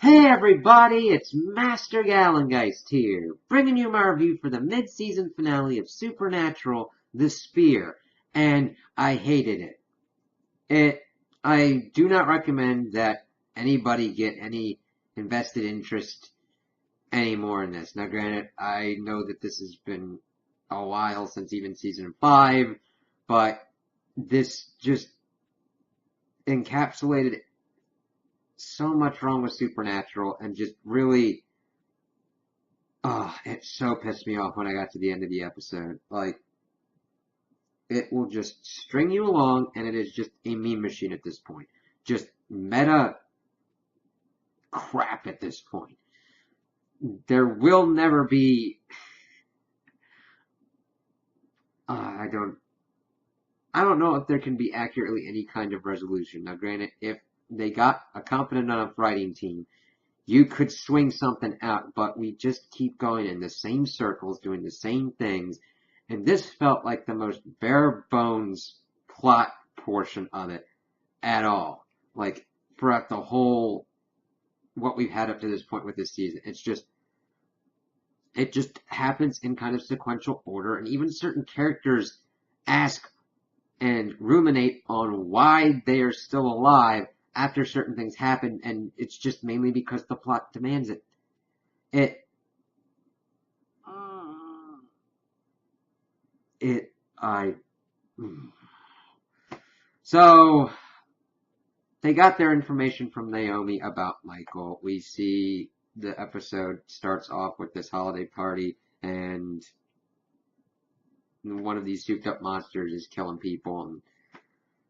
Hey everybody, it's Master Gallengeist here, bringing you my review for the mid-season finale of Supernatural, The Spear, and I hated it. I do not recommend that anybody get any invested interest anymore in this. Now granted, I know that this has been a while since even season 5, but this just encapsulated so much wrong with Supernatural and just really, it so pissed me off when I got to the end of the episode. Like, it will just string you along, and it is just a meme machine at this point. Just meta crap at this point. There will never be. I don't know if there can be accurately any kind of resolution. Now, granted, if they got a competent enough writing team, you could swing something out, but we just keep going in the same circles, doing the same things, and this felt like the most bare bones plot portion of it at all. Like, throughout the whole, what we've had up to this point with this season. It just happens in kind of sequential order, and even certain characters ask and ruminate on why they are still alive after certain things happen, and it's just mainly because the plot demands it. It, it, I, so, they got their information from Naomi about Michael. We see the episode starts off with this holiday party, and one of these souped up monsters is killing people, and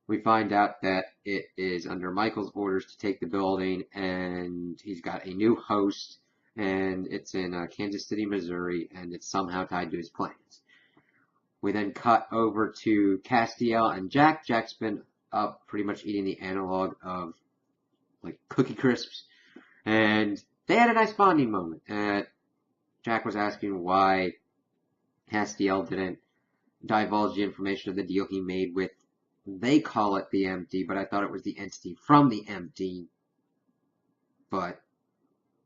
we find out that it is under Michael's orders to take the building, and he's got a new host, and it's in Kansas City, Missouri, and it's somehow tied to his plans. We then cut over to Castiel and Jack. Jack's been up pretty much eating the analog of like Cookie Crisps, and they had a nice bonding moment. Jack was asking why Castiel didn't divulge the information of the deal he made with, they call it the MD, but I thought it was the entity from the MD. But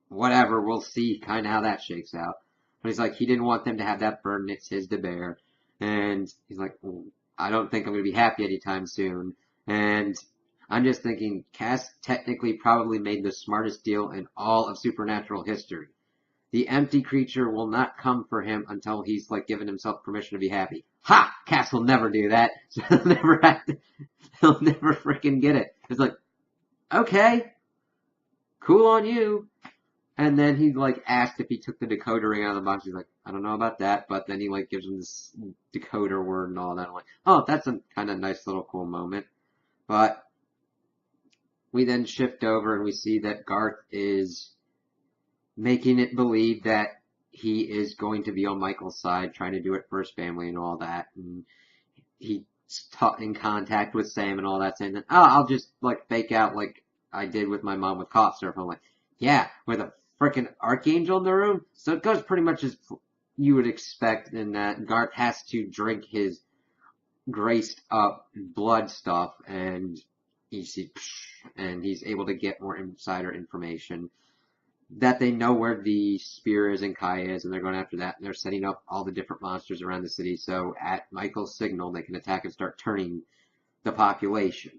whatever, we'll see kind of how that shakes out. But he's like, he didn't want them to have that burden, it's his to bear. And he's like, well, I don't think I'm going to be happy anytime soon. And I'm just thinking, Cass technically probably made the smartest deal in all of Supernatural history. The empty creature will not come for him until he's like given himself permission to be happy. Ha! Cass will never do that. So he'll never freaking get it. It's like, okay, cool on you. And then he like asked if he took the decoder ring out of the box. He's like, I don't know about that. But then he like gives him this decoder word and all that. I'm like, oh, that's a kind of nice little cool moment. But we then shift over and we see that Garth is making it believe that he is going to be on Michael's side, trying to do it for his family and all that. And he's in contact with Sam and all that, saying that, oh, I'll just like fake out like I did with my mom with cough syrup. I'm like, yeah, with a freaking archangel in the room. So it goes pretty much as you would expect in that Garth has to drink his graced up blood stuff, and he's able to get more insider information. That they know where the spear is and Kaya is, and they're going after that, and they're setting up all the different monsters around the city, so at Michael's signal, they can attack and start turning the population.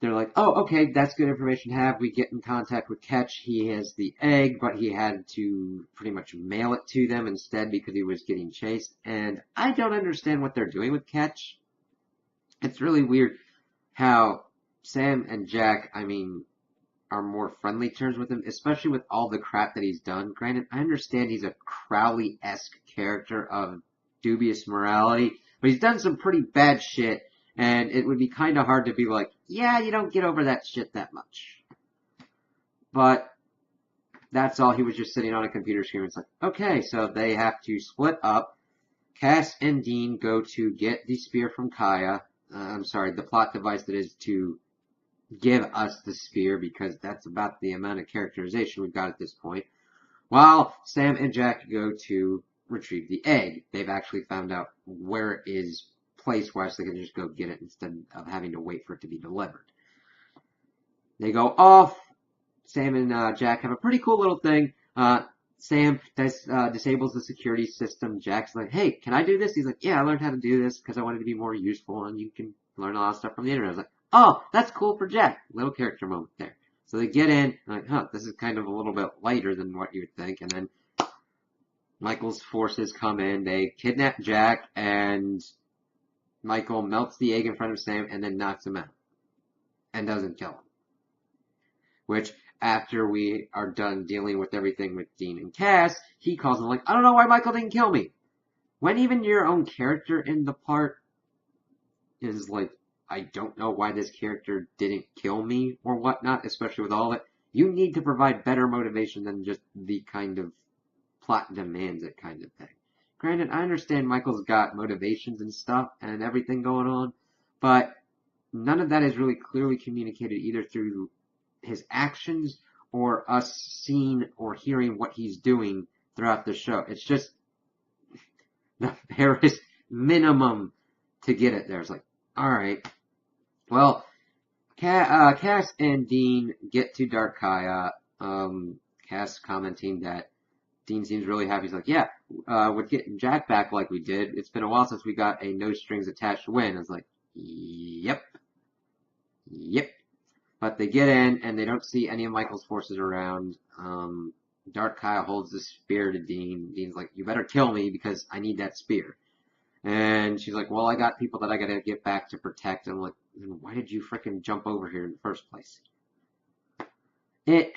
They're like, oh, okay, that's good information to have. We get in contact with Ketch. He has the egg, but he had to pretty much mail it to them instead because he was getting chased, and I don't understand what they're doing with Ketch. It's really weird how Sam and Jack, are more friendly terms with him, especially with all the crap that he's done. Granted, I understand he's a Crowley-esque character of dubious morality, but he's done some pretty bad shit, and it would be kind of hard to be like, yeah, you don't get over that shit that much. But that's all. He was just sitting on a computer screen. It's like, okay, so they have to split up. Cass and Dean go to get the spear from Kaya. The plot device that is to give us the spear, because that's about the amount of characterization we've got at this point. While Sam and Jack go to retrieve the egg. They've actually found out where it is placed, where so they can just go get it instead of having to wait for it to be delivered. They go off. Sam and Jack have a pretty cool little thing. Sam disables the security system. Jack's like, hey, can I do this? He's like, yeah, I learned how to do this because I wanted to be more useful, and you can learn a lot of stuff from the internet. I was like, oh, that's cool for Jack. Little character moment there. So they get in, like, huh, this is kind of a little bit lighter than what you would think, and then Michael's forces come in, they kidnap Jack, and Michael melts the egg in front of Sam and then knocks him out. And doesn't kill him. Which, after we are done dealing with everything with Dean and Cass, he calls him like, I don't know why Michael didn't kill me. When even your own character in the part is like, I don't know why this character didn't kill me or whatnot, especially with all of it, you need to provide better motivation than just the kind of plot demands it kind of thing. Granted, I understand Michael's got motivations and stuff and everything going on, but none of that is really clearly communicated either through his actions or us seeing or hearing what he's doing throughout the show. It's just the barest minimum to get it there. It's like, alright, well, Cass and Dean get to Darkaya, Cass commenting that Dean seems really happy. He's like, yeah, with getting Jack back like we did, it's been a while since we got a no strings attached win. I was like, yep. But they get in, and they don't see any of Michael's forces around. Darkaya holds the spear to Dean. Dean's like, you better kill me because I need that spear. And she's like, well, I got people that I gotta get back to protect. And I'm like, why did you frickin' jump over here in the first place? It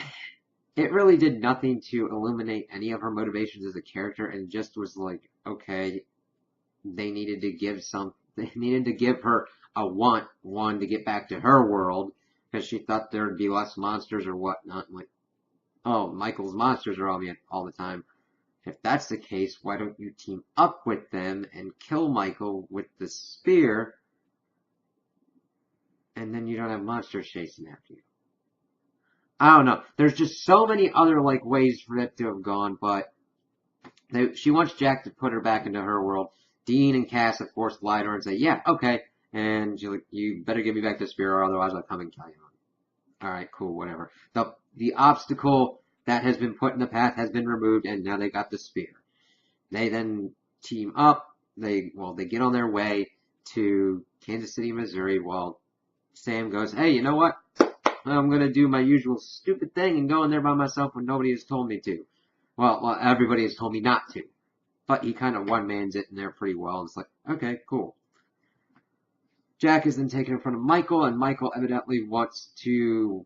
really did nothing to illuminate any of her motivations as a character, and just was like, okay, they needed to give her a one to get back to her world, because she thought there'd be less monsters or whatnot. Like, oh, Michael's monsters are all the time. If that's the case, why don't you team up with them and kill Michael with the spear, and then you don't have monsters chasing after you? I don't know. There's just so many other ways for it to have gone, but she wants Jack to put her back into her world. Dean and Cass, of course, lie to her and say, yeah, okay. And she's like, you better give me back the spear, or otherwise I'll come and kill you. Alright, cool, whatever. The obstacle that has been put in the path has been removed, and now they got the spear. They then team up. They get on their way to Kansas City, Missouri, while Sam goes, hey, you know what? I'm going to do my usual stupid thing and go in there by myself when nobody has told me to. Well, everybody has told me not to. But he kind of one-mans it in there pretty well. It's like, okay, cool. Jack is then taken in front of Michael, and Michael evidently wants to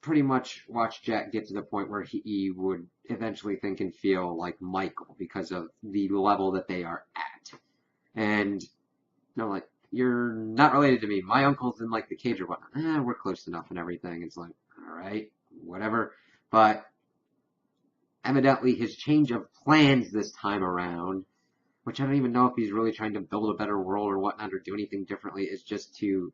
pretty much watch Jack get to the point where he would eventually think and feel like Michael because of the level that they are at. And, you're not related to me. My uncle's in, the cage or whatnot. We're close enough and everything. It's like, alright, whatever. But, evidently, his change of plans this time around, which I don't even know if he's really trying to build a better world or whatnot or do anything differently, is just to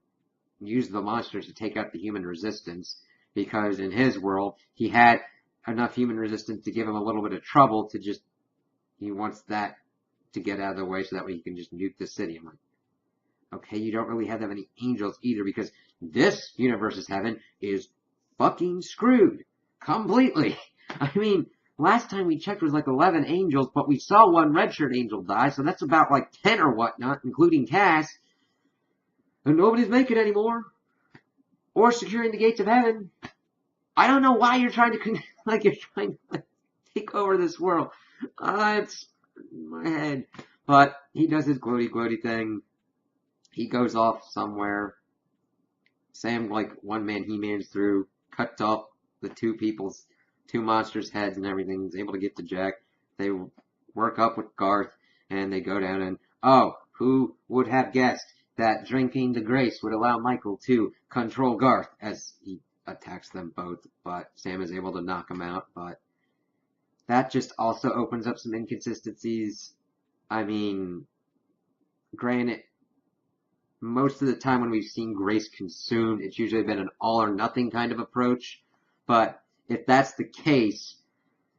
use the monsters to take out the human resistance, because in his world, he had enough human resistance to give him a little bit of trouble he wants that to get out of the way so that way he can just nuke the city. I'm like, okay, you don't really have that many angels either, because this universe's heaven is fucking screwed. Completely. I mean, last time we checked was 11 angels, but we saw one redshirt angel die, so that's about 10 or whatnot, including Cass. And nobody's making anymore. Or securing the gates of heaven. I don't know why you're trying to, take over this world. It's in my head. But he does his gloaty thing. He goes off somewhere. Sam, one-man he-mans through, cuts off the two monsters' heads and everything. He's able to get to Jack. They work up with Garth, and they go down and, who would have guessed that drinking the Grace would allow Michael to control Garth as he attacks them both, but Sam is able to knock him out. But that just also opens up some inconsistencies. I mean, granted, most of the time when we've seen Grace consumed, it's usually been an all or nothing kind of approach. But if that's the case,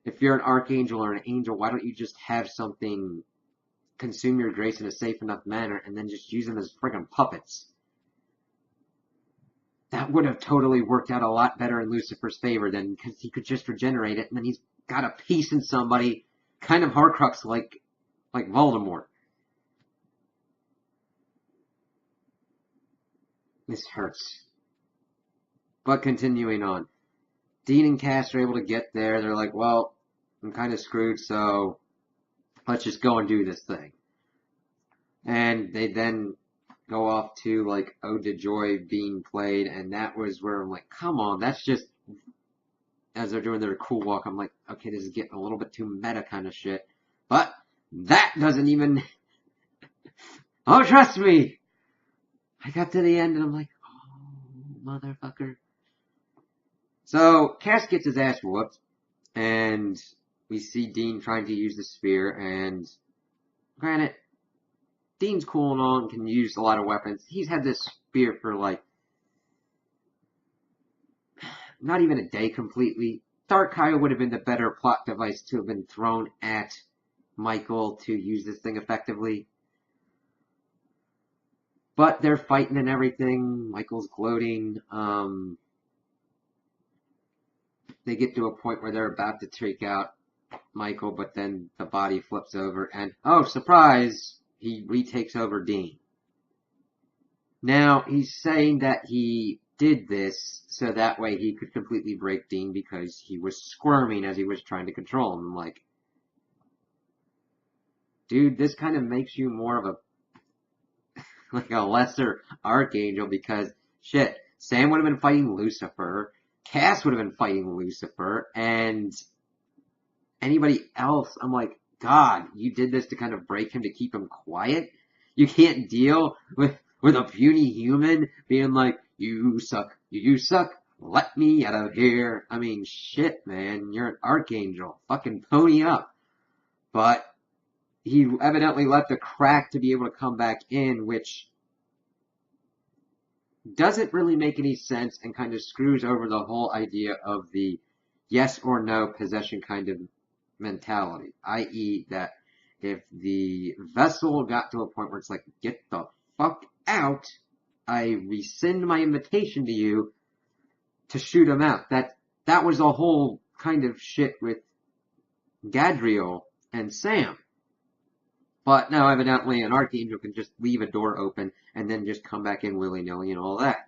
if you're an archangel or an angel, why don't you just have something consume your Grace in a safe enough manner and then just use them as friggin' puppets? that would have totally worked out a lot better in Lucifer's favor than because he could just regenerate it, and then he's got a piece in somebody, kind of Horcrux like Voldemort. This hurts. But continuing on, Dean and Cass are able to get there. They're like, well, I'm kind of screwed, so let's just go and do this thing. And they then go off to, like, Ode to Joy being played, and that was where I'm like, come on, that's just, as they're doing their cool walk, I'm like, okay, this is getting a little bit too meta kind of shit. But that doesn't even, oh, trust me, I got to the end and I'm like, oh, motherfucker. So, Cass gets his ass whooped, and we see Dean trying to use the spear, and granted, Dean's cool and all and can use a lot of weapons. He's had this spear for, like, not even a day completely. Darkrai would have been the better plot device to have been thrown at Michael to use this thing effectively. But they're fighting and everything. Michael's gloating. They get to a point where they're about to take out Michael, but then the body flips over and, oh, surprise, he retakes over Dean. Now, he's saying that he did this so that way he could completely break Dean because he was squirming as he was trying to control him. I'm like, dude, this kind of makes you more of a like a lesser Archangel because, shit, Sam would have been fighting Lucifer, Cass would have been fighting Lucifer, and anybody else, I'm like, God, you did this to kind of break him to keep him quiet? You can't deal with a puny human being like, you suck, let me out of here. I mean, shit, man, you're an Archangel. Fucking pony up. But he evidently left a crack to be able to come back in, which doesn't really make any sense and kind of screws over the whole idea of the yes or no possession kind of mentality, i.e. that if the vessel got to a point where it's like, get the fuck out, I rescind my invitation to you to shoot him out. That was the whole kind of shit with Gadriel and Sam. But now evidently an Archangel can just leave a door open and then just come back in willy-nilly and all that.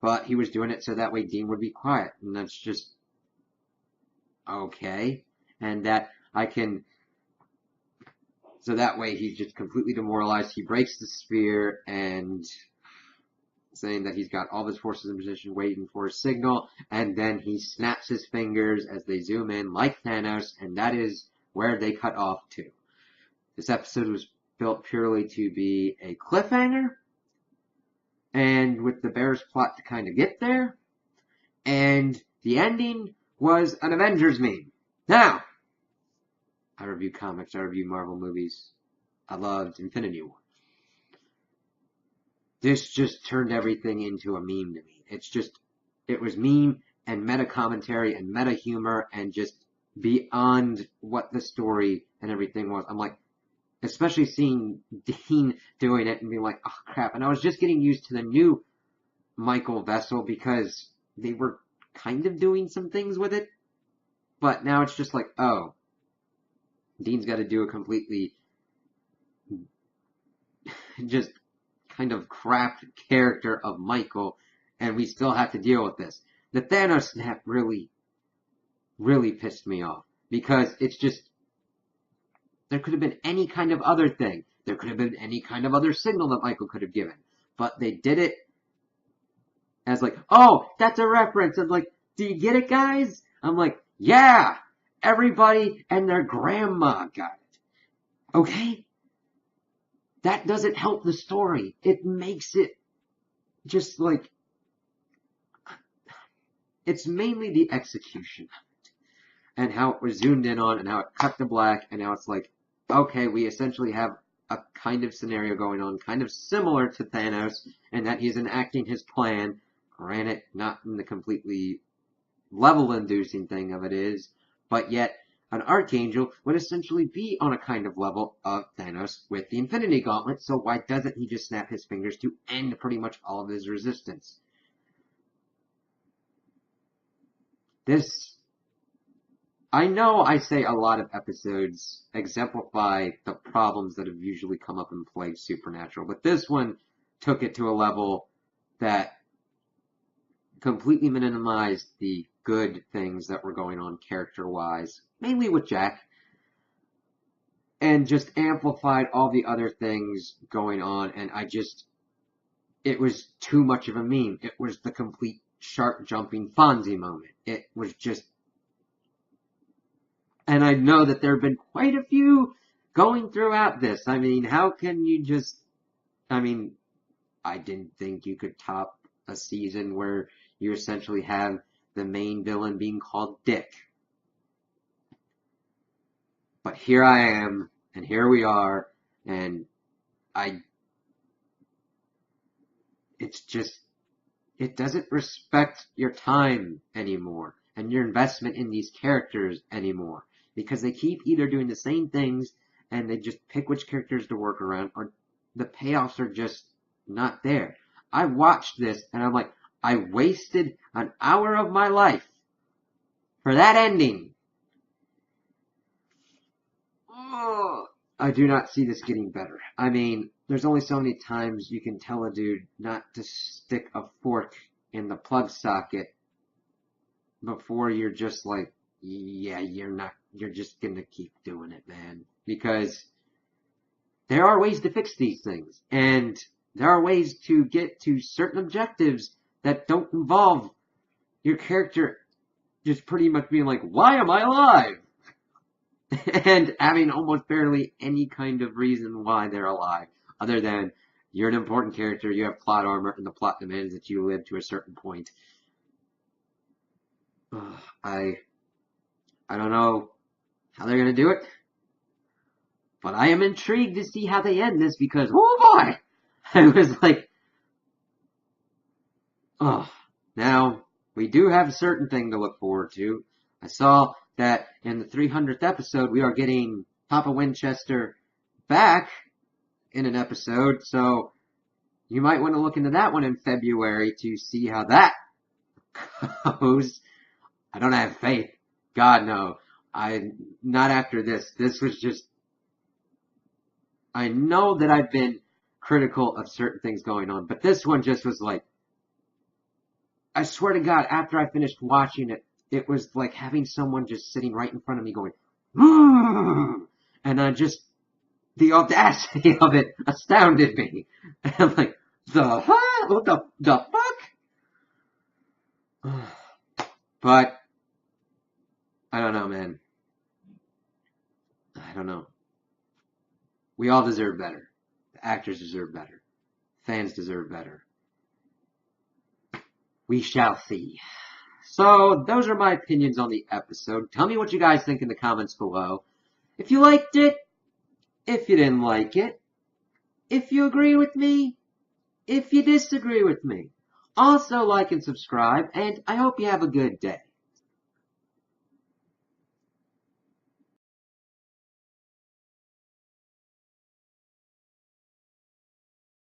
But he was doing it so that way Dean would be quiet. And that's just okay. And that I can, so that way he's just completely demoralized. He breaks the sphere and saying that he's got all of his forces in position waiting for a signal, and then he snaps his fingers as they zoom in like Thanos, and that is where they cut off to. This episode was built purely to be a cliffhanger, and with the Bears plot to kind of get there, and the ending was an Avengers meme. Now, I review comics, I review Marvel movies. I loved Infinity War. This just turned everything into a meme to me. It was meme and meta commentary and meta humor and just beyond what the story and everything was. I'm like, especially seeing Dean doing it and being like, oh crap. And I was just getting used to the new Michael vessel because they were kind of doing some things with it. But now it's just like, oh, Dean's got to do a completely just kind of crap character of Michael, and we still have to deal with this. The Thanos snap really, really pissed me off because it's just, there could have been any kind of other thing. There could have been any kind of other signal that Michael could have given. But they did it as like, oh, that's a reference. I'm like, do you get it, guys? I'm like, yeah, everybody and their grandma got it. Okay? That doesn't help the story. It makes it just like, it's mainly the execution of it and how it was zoomed in on and how it cut to black and how it's like, okay, we essentially have a kind of scenario going on, kind of similar to Thanos, and that he's enacting his plan. Granted, not in the completely level-inducing thing of it is, but yet an Archangel would essentially be on a kind of level of Thanos with the Infinity Gauntlet, so why doesn't he just snap his fingers to end pretty much all of his resistance? I know I say a lot of episodes exemplify the problems that have usually come up and plagued Supernatural, but this one took it to a level that completely minimized the good things that were going on character-wise, mainly with Jack, and just amplified all the other things going on, and it was too much of a meme. It was the complete shark-jumping Fonzie moment. It was just... And I know that there have been quite a few going throughout this. I mean, how can you just... I mean, I didn't think you could top a season where you essentially have the main villain being called Dick. But here I am, and here we are, and it's just, it doesn't respect your time anymore, and your investment in these characters anymore, because they keep either doing the same things, and they just pick which characters to work around, or the payoffs are just not there. I watched this, and I'm like, I wasted an hour of my life for that ending. Oh, I do not see this getting better. I mean, there's only so many times you can tell a dude not to stick a fork in the plug socket before you're just like, yeah, you're just gonna keep doing it, man. Because there are ways to fix these things, and there are ways to get to certain objectives that don't involve your character just pretty much being like, why am I alive? And having almost barely any kind of reason why they're alive, other than you're an important character, you have plot armor, and the plot demands that you live to a certain point. I don't know how they're gonna do it, but I am intrigued to see how they end this, because, oh boy! I was like, oh, now, we do have a certain thing to look forward to. I saw that in the 300th episode, we are getting Papa Winchester back in an episode, so you might want to look into that one in February to see how that goes. I don't have faith. God, no. Not after this. This was just... I know that I've been critical of certain things going on, but this one just was like... I swear to God, after I finished watching it, it was like having someone just sitting right in front of me going, and the audacity of it astounded me. And I'm like, what the fuck? But, I don't know, man. I don't know. We all deserve better. The actors deserve better. Fans deserve better. We shall see. So, those are my opinions on the episode. Tell me what you guys think in the comments below. If you liked it, if you didn't like it, if you agree with me, if you disagree with me. Also like and subscribe, and I hope you have a good day.